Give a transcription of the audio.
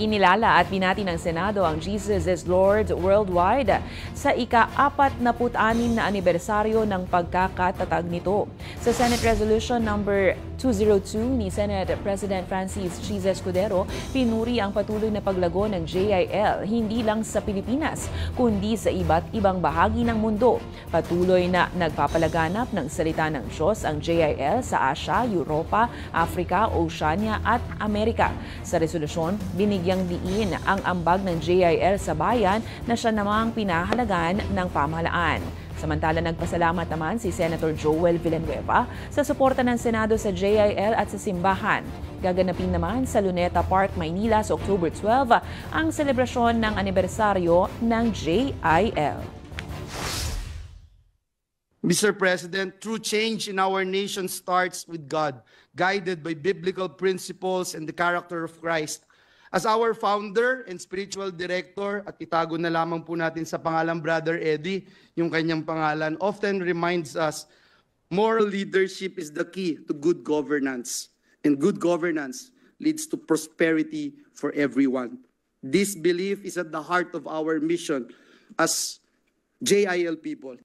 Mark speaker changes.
Speaker 1: Kinilala at binati ng Senado ang Jesus is Lord Worldwide sa ika-46 na anibersaryo ng pagkakatatag nito. Sa Senate Resolution number 202 ni Senate President Francis Chiz Escudero, pinuri ang patuloy na paglago ng JIL hindi lang sa Pilipinas kundi sa iba't ibang bahagi ng mundo. Patuloy na nagpapalaganap ng salita ng Diyos ang JIL sa Asia, Europa, Africa, Oceania at Amerika. Sa resolusyon, binigyang diin ang ambag ng JIL sa bayan na siya namang pinahalagan ng pamahalaan. Samantala, nagpasalamat naman si Senator Joel Villanueva sa suporta ng Senado sa JIL at sa simbahan. Gaganapin naman sa Luneta Park, Maynila sa October 12 ang selebrasyon ng anibersaryo ng JIL.
Speaker 2: Mr. President, true change in our nation starts with God, guided by biblical principles and the character of Christ. As our founder and spiritual director, at itago na lamang po natin sa pangalan Brother Eddie, yung kanyang pangalan, often reminds us, moral leadership is the key to good governance. And good governance leads to prosperity for everyone. This belief is at the heart of our mission as JIL people.